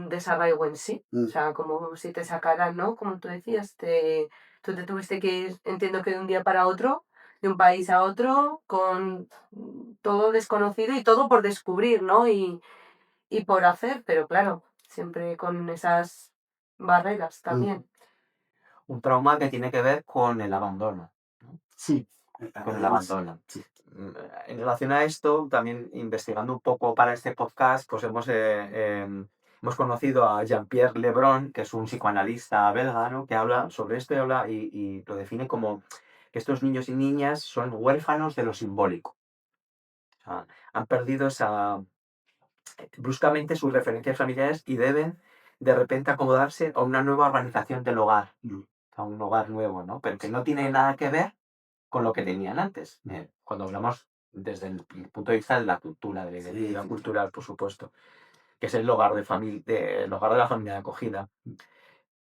desarraigo en sí. O mm, sea, como si te sacaran, ¿no? Como tú decías, tú te tuviste que ir, entiendo que de un día para otro, de un país a otro, con todo desconocido y todo por descubrir, ¿no? Y por hacer, pero claro, siempre con esas barreras mm, también. Un trauma que tiene que ver con el abandono, ¿no? sí, Con el además, abandono. sí. En relación a esto, también investigando un poco para este podcast, pues hemos conocido a Jean-Pierre Lebrun, que es un psicoanalista belga, ¿no? Que habla sobre esto y lo define como que estos niños y niñas son huérfanos de lo simbólico. O sea, han perdido bruscamente sus referencias familiares y deben de repente acomodarse a una nueva organización del hogar, Mm, a un hogar nuevo, ¿no? Pero que no tiene nada que ver con lo que tenían antes. Cuando hablamos desde el punto de vista de la cultura, de la sí, identidad sí, sí. cultural, por supuesto, que es el hogar el hogar de la familia de acogida.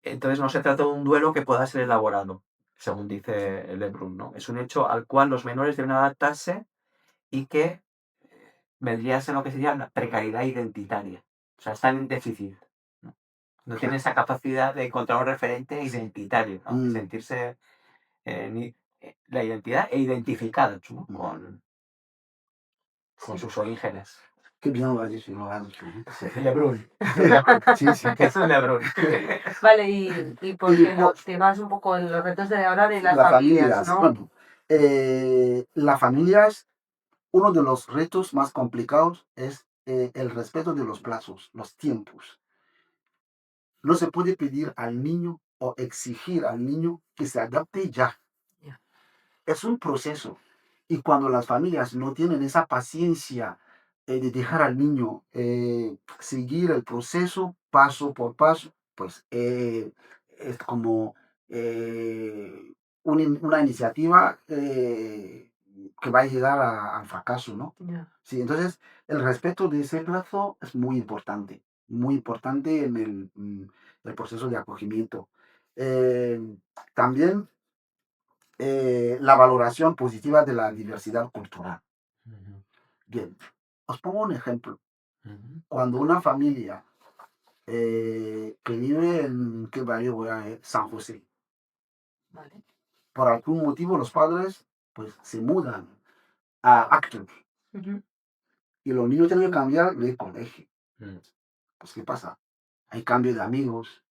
Entonces no se trata de un duelo que pueda ser elaborado, según dice Lebrun, ¿no? Es un hecho al cual los menores deben adaptarse y que vendría a ser lo que sería la precariedad identitaria. O sea, están en déficit. No, no tienen Claro. esa capacidad de encontrar un referente identitario, ¿no? Y Mm, sentirse la identidad e identificados, ¿no? mm. Con Sí. sus orígenes. Qué bien lo has dicho, ¿eh? Sí. Lebrun. Lebrun. Sí, sí. Es un Lebrun. Vale, y Y porque te vas un poco en los retos de ahora de las las familias, familias, ¿no? bueno, las familias, uno de los retos más complicados es el respeto de los plazos, los tiempos. No se puede pedir al niño o exigir al niño que se adapte ya. Ya. Es un proceso. Y cuando las familias no tienen esa paciencia de dejar al niño seguir el proceso paso por paso, pues es como una iniciativa que va a llegar al fracaso, ¿no? Ya. Sí, entonces el respeto de ese plazo es muy importante en el proceso de acogimiento. Eh, También la valoración positiva de la diversidad cultural. Ujú, Bien, os pongo un ejemplo. ujú, Cuando una familia que vive en, ¿qué barrio voy a ver? San José, Vale. por algún motivo los padres pues se mudan a Acton Ujú. y los niños tienen que cambiar de colegio. Mm. Pues, ¿qué pasa? Hay cambio de amigos,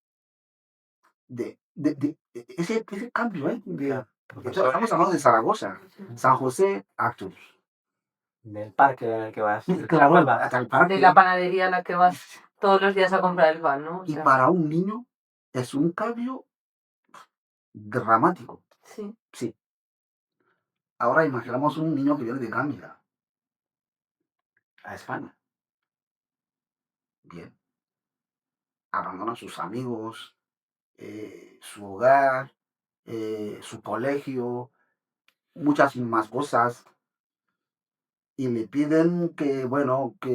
ese cambio, ¿eh? Claro. Estamos hablando de Zaragoza, San José, Actos. Del parque en el que vas. Claro, Huelva. hasta el De parque. la panadería a la que vas todos los días a comprar el pan, ¿no? O Y sea, para un niño es un cambio dramático. sí. Sí. Ahora imaginamos un niño que viene de Gambia a España. Bien. Abandona sus amigos, su hogar, su colegio, muchas más cosas. Y le piden que, bueno, que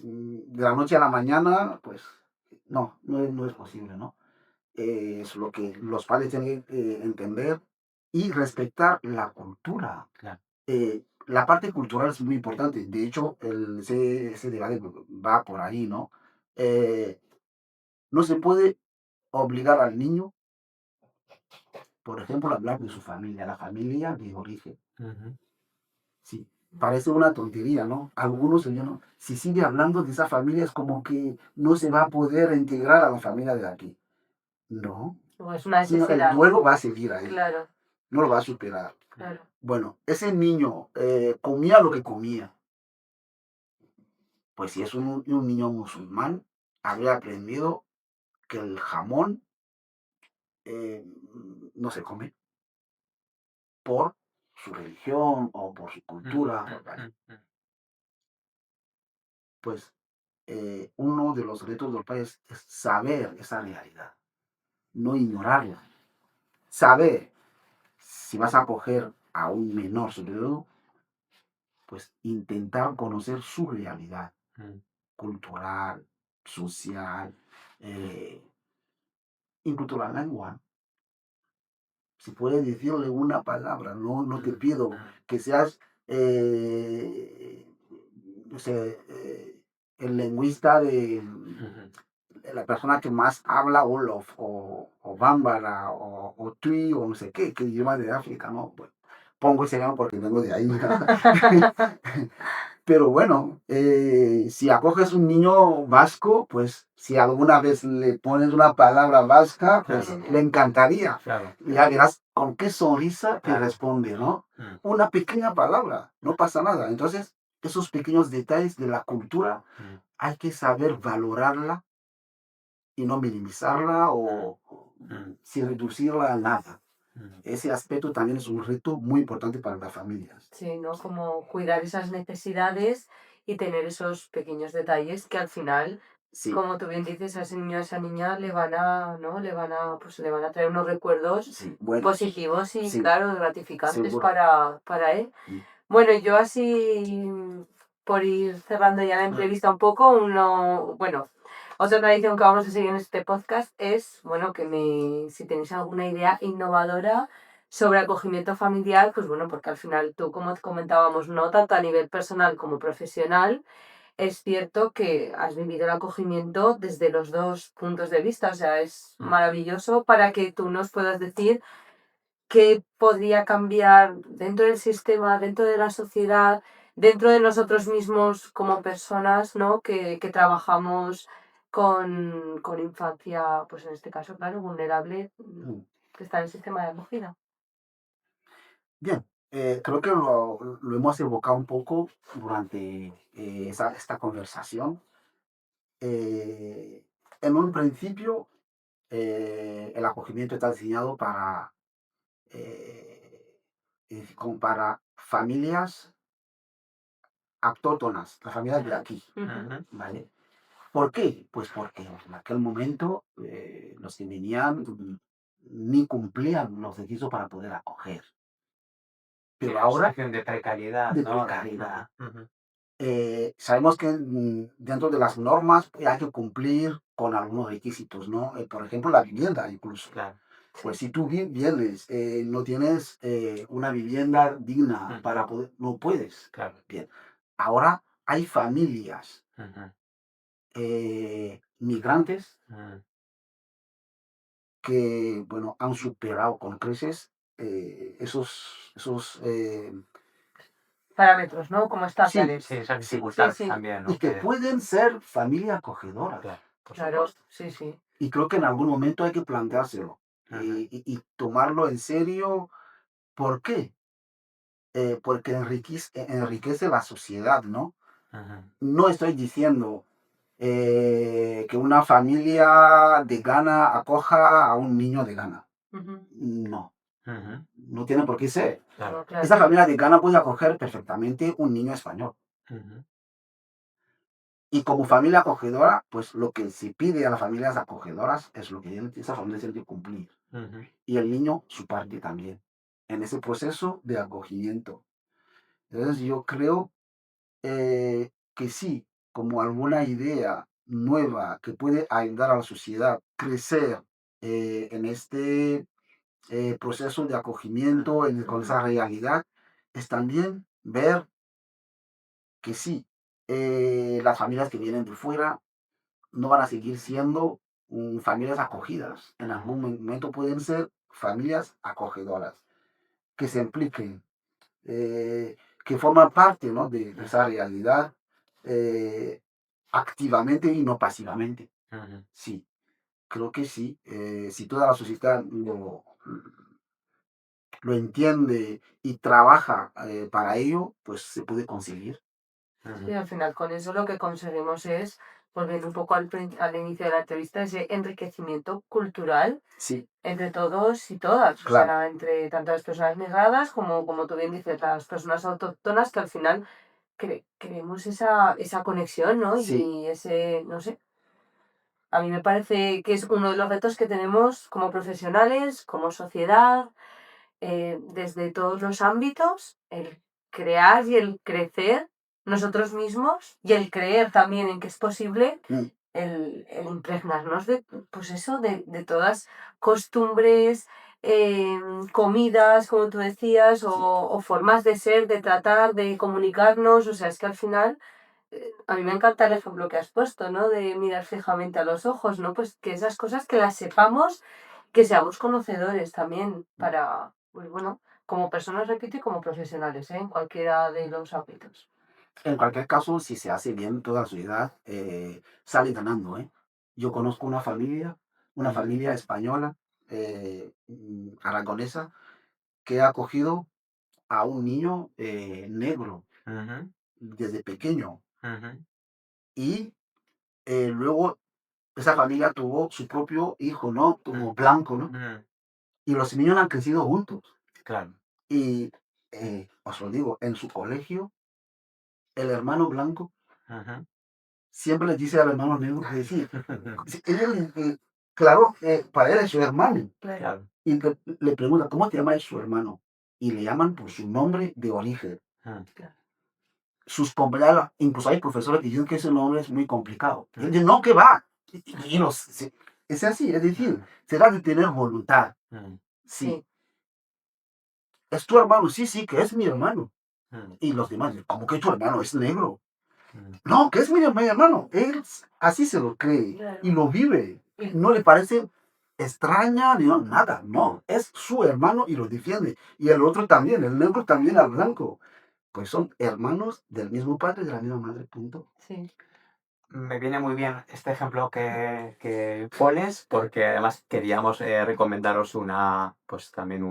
de la noche a la mañana, pues no es posible, ¿no? Es lo que los padres tienen que entender y respetar la cultura. Claro. La parte cultural es muy importante. De hecho, ese debate va por ahí, ¿no? No se puede obligar al niño, por ejemplo, a hablar de su familia, la familia de origen. Ujú. Sí, parece una tontería, ¿no? Algunos, ¿no? Si sigue hablando de esa familia es como que no se va a poder integrar a la familia de aquí. No, O es una sino el necesidad. duelo va a seguir ahí, Claro, no lo va a superar. claro. Bueno, ese niño comía lo que comía. Pues si es un niño musulmán, habría aprendido que el jamón no se come por su religión o por su cultura. ¿Vale? Pues uno de los retos del país es saber esa realidad, no ignorarla. Saber si vas a coger a un menor, sobre todo, pues intentar conocer su realidad cultural, social, eh, incluso la lengua. Si puedes decirle una palabra, no te pido que seas no sé, el lingüista de la persona que más habla Wolof o Bambara o Twi o no sé qué, que idioma de África, ¿no? Pues, pongo ese ejemplo porque vengo de ahí. Pero bueno, si acoges un niño vasco, pues si alguna vez le pones una palabra vasca, pues Claro. le encantaría. Claro. Ya verás con qué sonrisa te Claro. responde, ¿no? Mm. Una pequeña palabra, no pasa nada. Entonces, esos pequeños detalles de la cultura hay que saber valorarla y no minimizarla o sin reducirla a nada. Ese aspecto también es un reto muy importante para las familias. Sí, ¿no? Como cuidar esas necesidades y tener esos pequeños detalles que al final, Sí, como tú bien dices, a ese niño, a esa niña le van a, ¿no? Pues le van a traer unos recuerdos sí, bueno, positivos y, sí, claro, gratificantes seguro. para él. Mm. Bueno, yo así, por ir cerrando ya la entrevista un poco, bueno, otra tradición que vamos a seguir en este podcast es, bueno, si tenéis alguna idea innovadora sobre acogimiento familiar, pues bueno, porque al final tú, como comentábamos, no tanto a nivel personal como profesional, es cierto que has vivido el acogimiento desde los dos puntos de vista, o sea, es maravilloso para que tú nos puedas decir qué podría cambiar dentro del sistema, dentro de la sociedad, dentro de nosotros mismos como personas, ¿no? Que trabajamos con infancia, pues en este caso, claro, vulnerable, Mm. que está en el sistema de acogida. Bien, creo que lo hemos evocado un poco durante esta conversación. Eh, en un principio, el acogimiento está diseñado eh, como para familias autóctonas, las familias de aquí, ¿vale? ¿Por qué? Pues porque en aquel momento los que venían ni cumplían los requisitos para poder acoger. Pero ahora, Situación de precariedad, de ¿no? precariedad. Ujú. Sabemos que dentro de las normas hay que cumplir con algunos requisitos, ¿no? Por ejemplo, la vivienda incluso. Claro. Pues si tú vienes, no tienes una vivienda digna Ujú. para poder, no puedes. Claro. Bien. Ahora hay familias Ujú. migrantes Mm. que, bueno, han superado con creces esos parámetros, ¿no? Como estándares. Sí, esas dificultades sí. también, Y ¿no? que pueden ser familia acogedora. Claro, por Claro, supuesto. sí. Y creo que en algún momento hay que planteárselo Ujú, y tomarlo en serio. ¿Por qué? Porque enriquece la sociedad, ¿no? ujú, No estoy diciendo que una familia de Ghana acoja a un niño de Ghana. Ujú. No, ujú, no tiene por qué ser. claro. No, claro. Esa familia de Ghana puede acoger perfectamente un niño español. Ujú, Y como familia acogedora, pues lo que se pide a las familias acogedoras es lo que esa familia tiene que cumplir. ujú, Y el niño su parte también, en ese proceso de acogimiento. Entonces yo creo que sí, como alguna idea nueva que puede ayudar a la sociedad a crecer en este proceso de acogimiento, con esa realidad, es también ver que sí, las familias que vienen de fuera no van a seguir siendo familias acogidas. En algún momento pueden ser familias acogedoras, que se impliquen, eh, que forman parte, ¿no? de esa realidad eh, activamente y no pasivamente. ujú. Sí, creo que sí. Si toda la sociedad lo entiende y trabaja para ello, pues se puede conseguir. Sí, al final con eso lo que conseguimos es, volviendo un poco al inicio de la entrevista, ese enriquecimiento cultural Sí, entre todos y todas, o claro. sea, entre tanto las personas migradas como tú bien dices, las personas autóctonas, que al final creemos esa conexión, ¿no? Sí, Y ese, no sé, a mí me parece que es uno de los retos que tenemos como profesionales, como sociedad, desde todos los ámbitos, el crear y el crecer nosotros mismos y el creer también en que es posible, mm, el impregnarnos de, pues eso, de todas costumbres, comidas, como tú decías, sí. o formas de ser, de tratar, de comunicarnos. O sea, es que al final, a mí me encanta el ejemplo que has puesto, ¿no? De mirar fijamente a los ojos, ¿no? Pues que esas cosas que las sepamos, que seamos conocedores también para, pues bueno, como personas, repito, y como profesionales, ¿eh? En cualquiera de los ámbitos. En cualquier caso, si se hace bien toda la sociedad, sale ganando, ¿eh? Yo conozco una Ujú, familia española, aragonesa, que ha acogido a un niño negro ujú, desde pequeño. ujú, Y luego esa familia tuvo su propio hijo, ¿no? ujú, Como blanco, ¿no? ujú. Y los niños han crecido juntos. Claro. Y os lo digo, en su colegio, el hermano blanco Ujú. siempre le dice al hermano negro, es decir, claro, para él es su hermano. Claro. Claro. Y le pregunta, ¿cómo te llama su hermano? Y le llaman por su nombre de origen. Ujú, Sus compañeros, incluso hay profesores que dicen que ese nombre es muy complicado. Y él ujú, dice, no, que va. Es así, es decir, ujú, se da de tener voluntad. ujú, Sí, Sí, es tu hermano, sí, sí, que es mi hermano. ujú, Y los demás, ¿cómo que tu hermano es negro? ujú. No, que es mi hermano. Él así se lo cree y claro. lo vive. Y No le parece extraña ni nada. No, es su hermano y lo defiende. Y el otro también, el negro también al blanco. Pues son hermanos del mismo padre y de la misma madre, punto. sí, Me viene muy bien este ejemplo que pones, porque además queríamos recomendaros pues también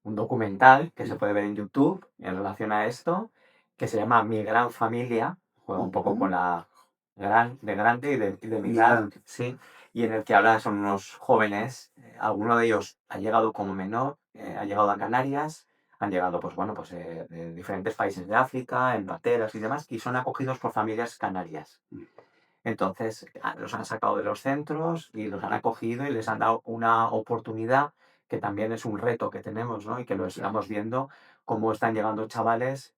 un documental que se puede ver en YouTube en relación a esto, que se llama Mi Gran Familia, juega un poco con Ujú. la de grande y de migrar, Migrante. sí, y en el que habla son unos jóvenes, alguno de ellos ha llegado como menor, ha llegado a Canarias, han llegado pues bueno, pues de diferentes países de África, en pateras y demás, y son acogidos por familias canarias. Entonces, los han sacado de los centros y los han acogido y les han dado una oportunidad que también es un reto que tenemos, ¿no? Y que lo estamos viendo, cómo están llegando chavales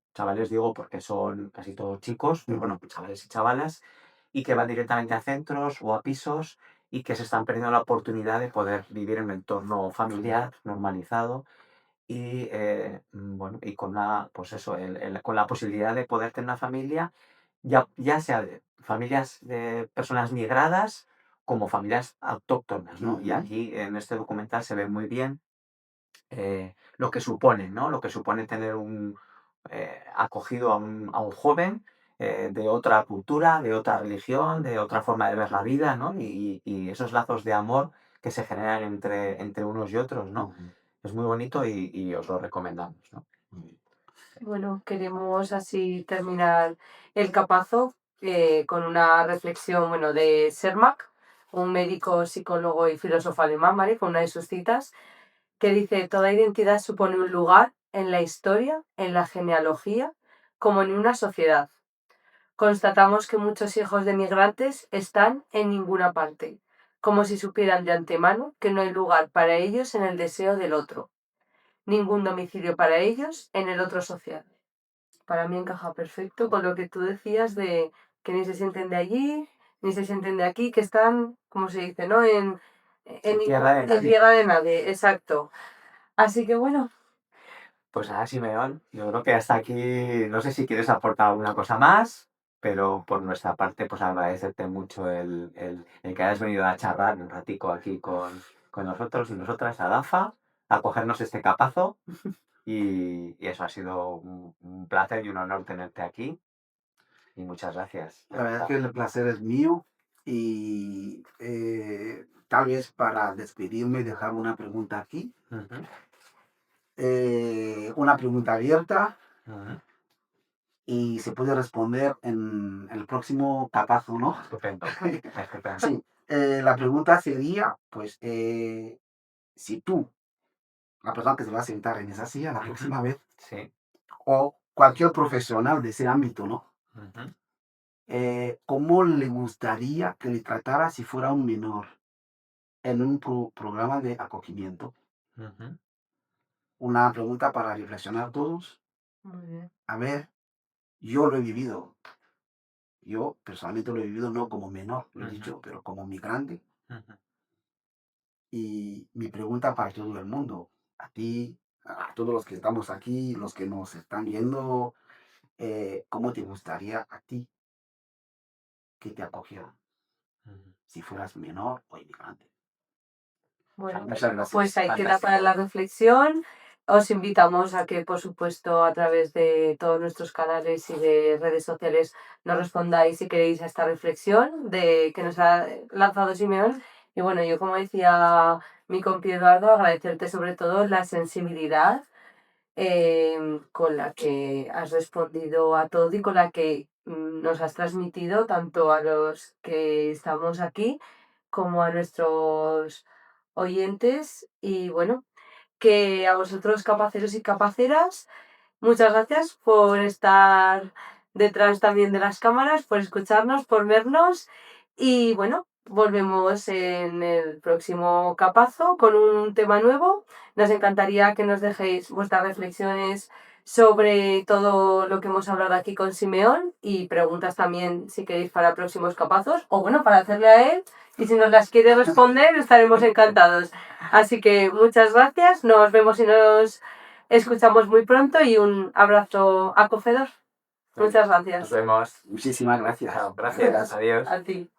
digo porque son casi todos chicos, pero bueno, chavales y chavalas, y que van directamente a centros o a pisos y que se están perdiendo la oportunidad de poder vivir en un entorno familiar normalizado y bueno, y con pues eso, con la posibilidad de poder tener una familia, ya sea de familias de personas migradas como familias autóctonas, ¿no? Y Ujú. aquí en este documental se ve muy bien lo que supone, ¿no? Lo que supone tener acogido a un joven de otra cultura, de otra religión, de otra forma de ver la vida, ¿no? Y esos lazos de amor que se generan entre unos y otros, ¿no? Ujú. Es muy bonito y os lo recomendamos, ¿no? Bueno, queremos así terminar el capazo con una reflexión, bueno, de Sermac, un médico, psicólogo y filósofo alemán, ¿vale? Con una de sus citas, que dice: toda identidad supone un lugar en la historia, en la genealogía, como en una sociedad. Constatamos que muchos hijos de migrantes están en ninguna parte, como si supieran de antemano que no hay lugar para ellos en el deseo del otro, ningún domicilio para ellos en el otro social. Para mí encaja perfecto con lo que tú decías de que ni se sienten de allí, ni se sienten de aquí, que están, como se dice, ¿no? En tierra de en nadie. tierra de nadie, exacto. Así que bueno, Pues nada, Simeón, yo creo que hasta aquí, no sé si quieres aportar alguna cosa más, pero por nuestra parte, pues agradecerte mucho el que hayas venido a charlar un ratico aquí con nosotros y nosotras a DAFA, a cogernos este capazo, y eso ha sido un placer y un honor tenerte aquí, y muchas gracias. La verdad es que el placer es mío y tal vez para despedirme dejar una pregunta aquí, Ujú, una pregunta abierta ujú. y se puede responder en el próximo capazo, ¿no? Estupendo, estupendo. Sí, la pregunta sería, pues, si tú, la persona que se va a sentar en esa silla la próxima vez, Sí. o cualquier profesional de ese ámbito, ¿no? Ujú, ¿Cómo le gustaría que le tratara si fuera un menor en un programa de acogimiento? ujú, Una pregunta para reflexionar todos. muy bien. A ver, yo lo he vivido. Yo personalmente lo he vivido no como menor, lo he ujú, dicho, pero como migrante. ujú. Y mi pregunta para todo el mundo, a ti, a todos los que estamos aquí, los que nos están viendo, ¿cómo te gustaría a ti que te acogieran Ujú. si fueras menor o inmigrante? Bueno, Muchas gracias. pues ahí queda Fantástico. para la reflexión. Os invitamos a que, por supuesto, a través de todos nuestros canales y de redes sociales nos respondáis si queréis a esta reflexión de que nos ha lanzado Simeón. Y bueno, yo como decía mi compi Eduardo, agradecerte sobre todo la sensibilidad con la que has respondido a todo y con la que nos has transmitido tanto a los que estamos aquí como a nuestros oyentes. Y bueno, que a vosotros capaceros y capaceras, muchas gracias por estar detrás también de las cámaras, por escucharnos, por vernos y bueno, volvemos en el próximo capazo con un tema nuevo. Nos encantaría que nos dejéis vuestras reflexiones sobre todo lo que hemos hablado aquí con Simeón y preguntas también si queréis para próximos capazos o bueno, para hacerle a él y si nos las quiere responder estaremos encantados. Así que muchas gracias, nos vemos y nos escuchamos muy pronto y un abrazo acogedor. Muchas Nos gracias. vemos. Muchísimas gracias. Chao, gracias. Adiós. A ti.